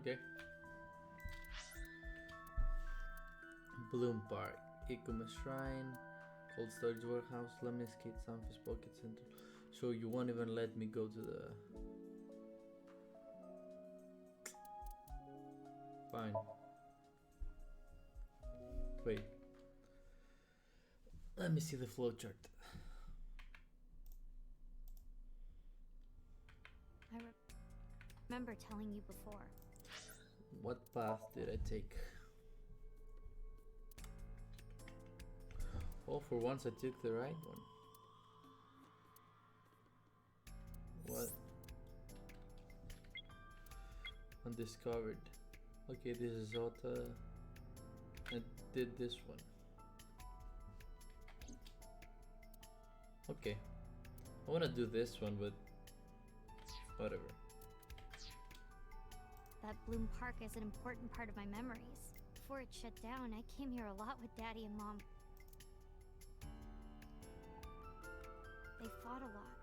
Okay. Bloom Park, Ikuma Shrine, Cold Storage Warehouse, Lemnis Kid, Sunfish Pocket Center. So you won't even let me go to the... Fine. Wait. Let me see the flowchart. I remember telling you before. What path did I take? Oh, for once I took the right one. What? Undiscovered. Okay, this is Zota. I did this one. Okay. I wanna do this one, but whatever. That Bloom Park is an important part of my memories. Before it shut down, I came here a lot with Daddy and Mom. They fought a lot.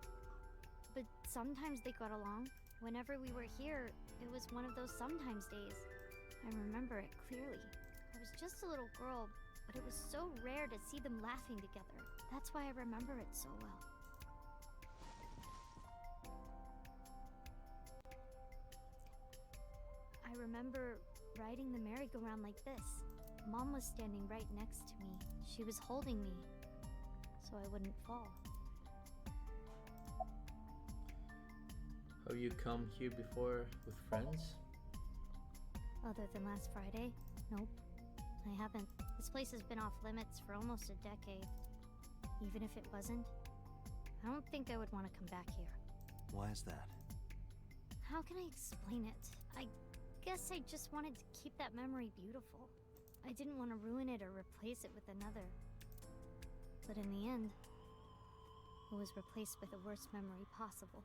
But sometimes they got along. Whenever we were here, it was one of those sometimes days. I remember it clearly. I was just a little girl, but it was so rare to see them laughing together. That's why I remember it so well. I remember riding the merry-go-round like this. Mom was standing right next to me. She was holding me, so I wouldn't fall. Have you come here before with friends? Other than last Friday? Nope. I haven't. This place has been off limits for almost a decade. Even if it wasn't, I don't think I would want to come back here. Why is that? How can I explain it? I guess I just wanted to keep that memory beautiful. I didn't want to ruin it or replace it with another. But in the end, it was replaced with the worst memory possible.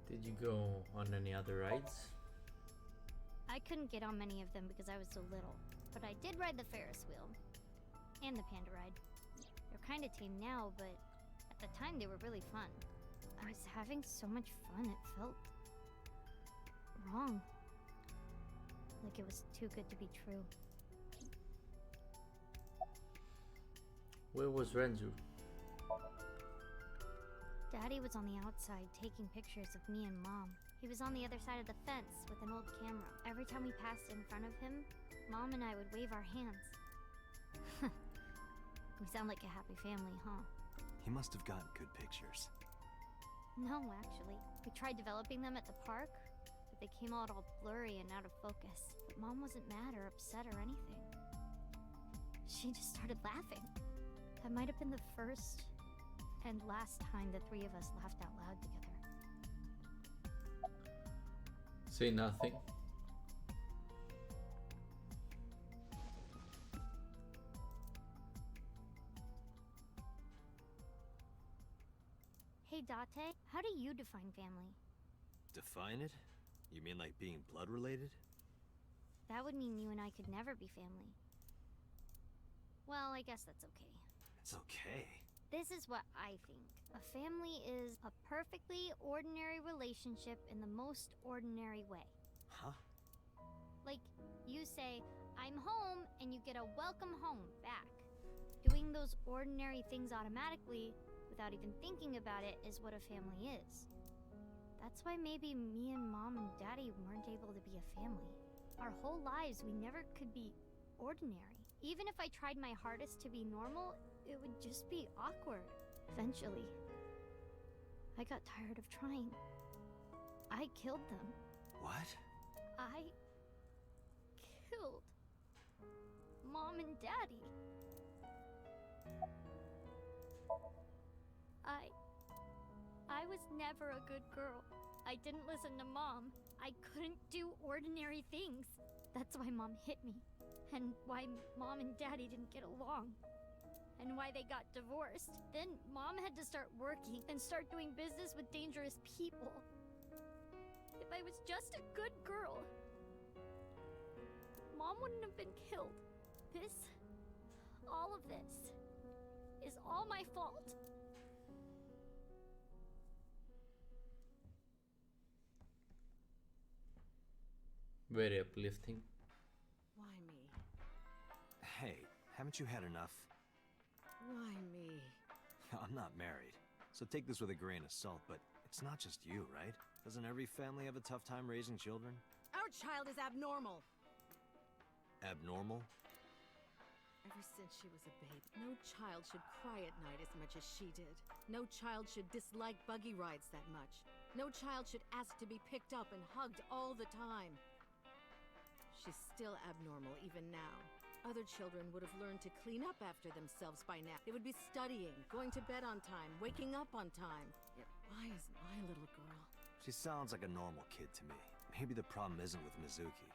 Did you go on any other rides? I couldn't get on many of them because I was so little, but I did ride the Ferris wheel. And the panda ride. They're kinda tame now, but at the time they were really fun. I was having so much fun, it felt wrong. Like it was too good to be true. Where was Renzu? Daddy was on the outside taking pictures of me and Mom. He was on the other side of the fence with an old camera. Every time we passed in front of him, Mom and I would wave our hands. We sound like a happy family, huh? He must have gotten good pictures. No, actually. We tried developing them at the park, but they came out all blurry and out of focus. But Mom wasn't mad or upset or anything. She just started laughing. That might have been the first and last time the three of us laughed out loud together. Say nothing. Hey Date, how do you define family? Define it? You mean like being blood related? That would mean you and I could never be family. Well, I guess that's okay. It's okay. This is what I think. A family is a perfectly ordinary relationship in the most ordinary way. Huh? Like, you say, I'm home, and you get a welcome home back. Doing those ordinary things automatically, without even thinking about it, is what a family is. That's why maybe me and Mom and Daddy weren't able to be a family. Our whole lives, we never could be ordinary. Even if I tried my hardest to be normal, it would just be awkward. Eventually, I got tired of trying. I killed them. What? I killed Mom and Daddy. I was never a good girl. I didn't listen to Mom. I couldn't do ordinary things. That's why Mom hit me. And why Mom and Daddy didn't get along. And why they got divorced. Then Mom had to start working and start doing business with dangerous people. If I was just a good girl, Mom wouldn't have been killed. All of this, is all my fault. Very uplifting. Why me? Hey, haven't you had enough? Why me? I'm not married, so take this with a grain of salt, but it's not just you, right? Doesn't every family have a tough time raising children? Our child is abnormal. Abnormal? Ever since she was a babe, no child should cry at night as much as she did. No child should dislike buggy rides that much. No child should ask to be picked up and hugged all the time. She's still abnormal even now. Other children would have learned to clean up after themselves by now. They would be studying, going to bed on time, waking up on time. Yet why is my little girl? She sounds like a normal kid to me. Maybe the problem isn't with Mizuki.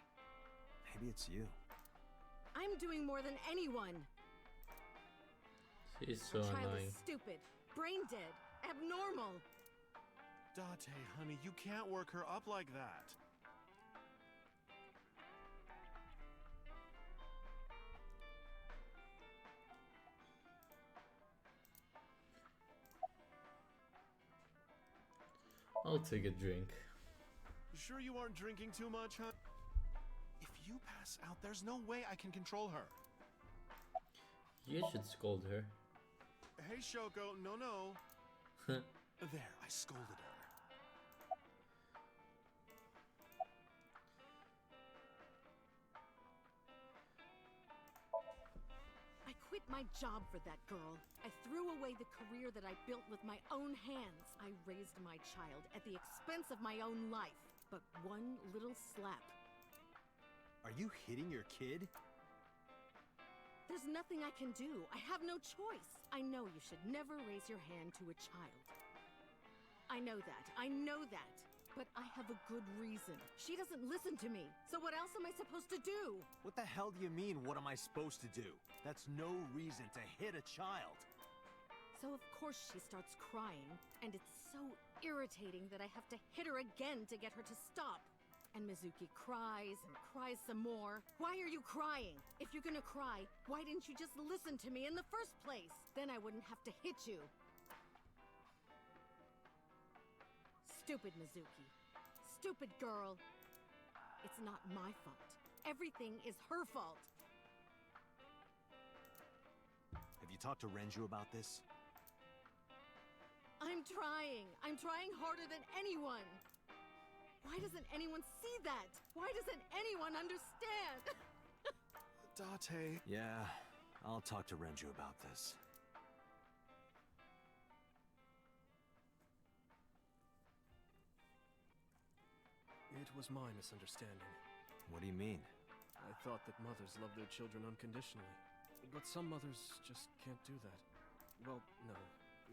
Maybe it's you. I'm doing more than anyone. She's so Our child annoying. is stupid, brain dead, abnormal. Date, honey, you can't work her up like that. I'll take a drink. You sure you aren't drinking too much, huh? If you pass out, there's no way I can control her. You should scold her. Hey, Shoko, no. There, I scolded her. I quit my job for that girl. I threw away the career that I built with my own hands. I raised my child at the expense of my own life. But one little slap. Are you hitting your kid? There's nothing I can do. I have no choice. I know you should never raise your hand to a child. I know that. But I have a good reason. She doesn't listen to me. So what else am I supposed to do? What the hell do you mean, what am I supposed to do? That's no reason to hit a child. So of course she starts crying, and it's so irritating that I have to hit her again to get her to stop. And Mizuki cries and cries some more. Why are you crying? If you're gonna cry, why didn't you just listen to me in the first place? Then I wouldn't have to hit you. Stupid Mizuki. Stupid girl. It's not my fault. Everything is her fault. Have you talked to Renju about this? I'm trying. I'm trying harder than anyone. Why doesn't anyone see that? Why doesn't anyone understand? Date. Yeah, I'll talk to Renju about this. It was my misunderstanding. What do you mean? I thought that mothers love their children unconditionally. But some mothers just can't do that. Well, no.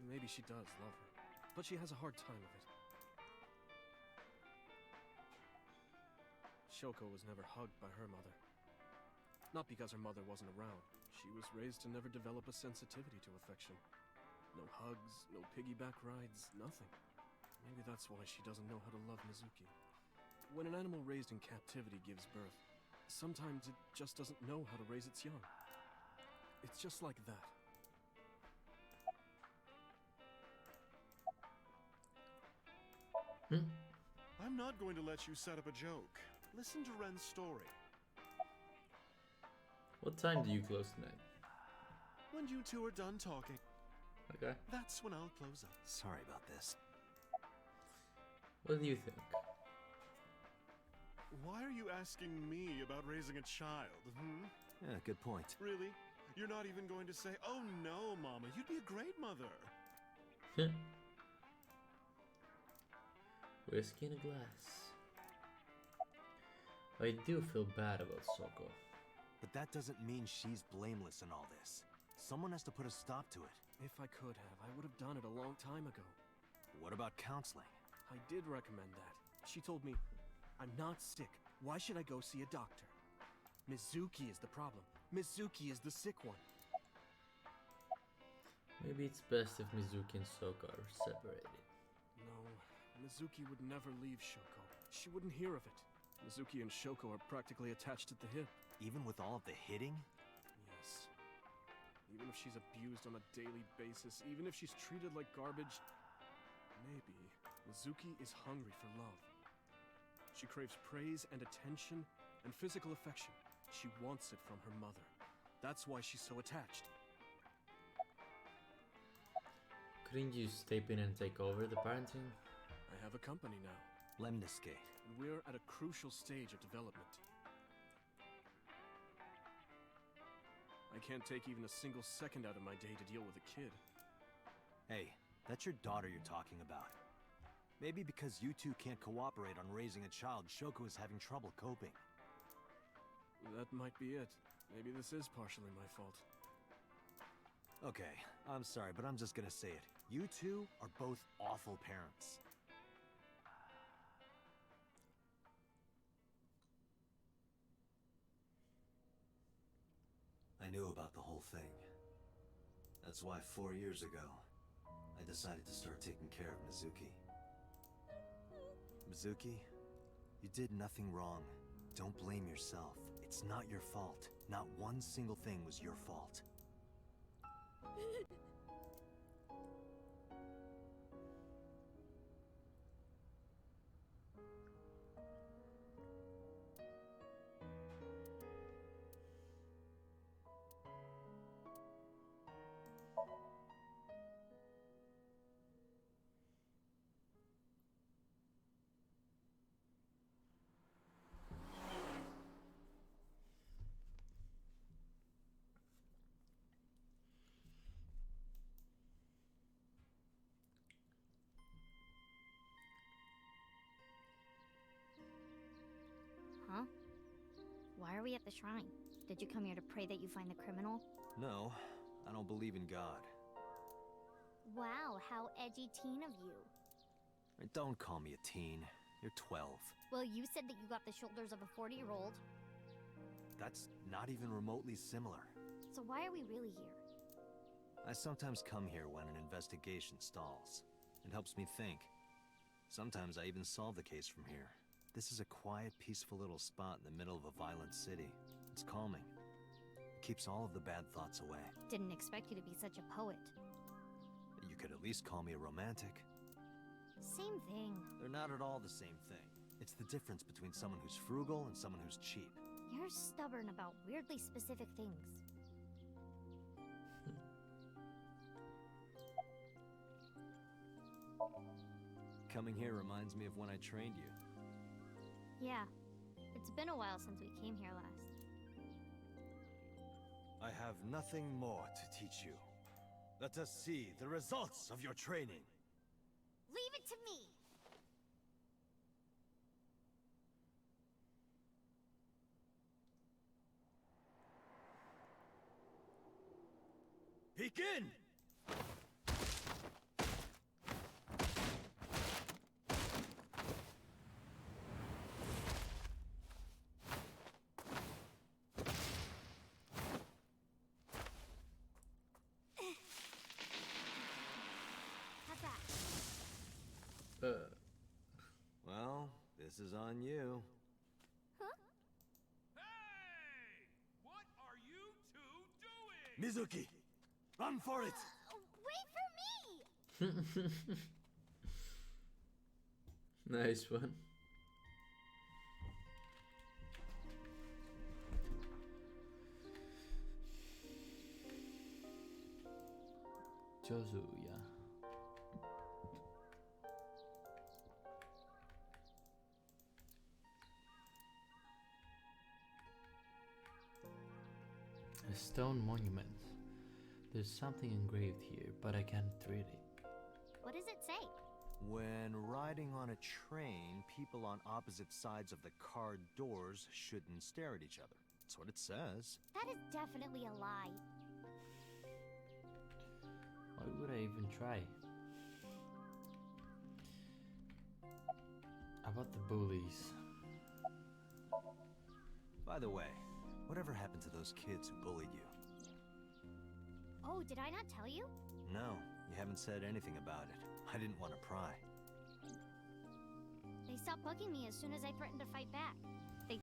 Maybe she does love her. But she has a hard time of it. Shoko was never hugged by her mother. Not because her mother wasn't around. She was raised to never develop a sensitivity to affection. No hugs, no piggyback rides, nothing. Maybe that's why she doesn't know how to love Mizuki. When an animal raised in captivity gives birth, sometimes it just doesn't know how to raise its young. It's just like that. I'm not going to let you set up a joke. Listen to Ren's story. What time do you close tonight? When you two are done talking, Okay. that's when I'll close up. Sorry about this. What do you think? Why are you asking me about raising a child, Yeah, good point. Really? You're not even going to say, oh no, Mama, you'd be a great mother. Whiskey in a glass. I do feel bad about Soko. But that doesn't mean she's blameless in all this. Someone has to put a stop to it. If I could have, I would have done it a long time ago. What about counseling? I did recommend that. She told me, I'm not sick. Why should I go see a doctor? Mizuki is the problem. Mizuki is the sick one. Maybe it's best if Mizuki and Soko are separated. No, Mizuki would never leave Shoko. She wouldn't hear of it. Mizuki and Shoko are practically attached at the hip. Even with all of the hitting? Yes. Even if she's abused on a daily basis, even if she's treated like garbage, maybe Mizuki is hungry for love. She craves praise and attention And physical affection. She wants it from her mother. That's why she's so attached. Couldn't you step in and take over the parenting? I have a company now, Lemniscate. and we're at a crucial stage of development. I can't take even a single second out of my day to deal with a kid. Hey, that's your daughter you're talking about. Maybe because you two can't cooperate on raising a child, Shoko is having trouble coping. That might be it. Maybe this is partially my fault. Okay, I'm sorry, but I'm just gonna say it. You two are both awful parents. I knew about the whole thing. That's why 4 years ago, I decided to start taking care of Mizuki. Mizuki, you did nothing wrong. Don't blame yourself. It's not your fault. Not one single thing was your fault. Huh? Why are we at the shrine? Did you come here to pray that you find the criminal? No, I don't believe in God. Wow, how edgy teen of you. Don't call me a teen. You're 12. Well, you said that you got the shoulders of a 40-year-old. That's not even remotely similar. So why are we really here? I sometimes come here when an investigation stalls. It helps me think. Sometimes I even solve the case from here. This is a quiet, peaceful little spot in the middle of a violent city. It's calming. It keeps all of the bad thoughts away. Didn't expect you to be such a poet. You could at least call me a romantic. Same thing. They're not at all the same thing. It's the difference between someone who's frugal and someone who's cheap. You're stubborn about weirdly specific things. Coming here reminds me of when I trained you. Yeah. It's been a while since we came here last. I have nothing more to teach you. Let us see the results of your training. Leave it to me! Begin! How's that? Well, this is on you. Huh? Hey! What are you two doing? Mizuki! Run for it! Wait for me! Nice one. Jozuya. A stone monument. There's something engraved here, but I can't read it. What does it say? When riding on a train, people on opposite sides of the car doors shouldn't stare at each other. That's what it says. That is definitely a lie. Why would I even try? About the bullies. By the way, whatever happened to those kids who bullied you? Oh, did I not tell you? No, you haven't said anything about it. I didn't want to pry. They stopped bugging me as soon as I threatened to fight back.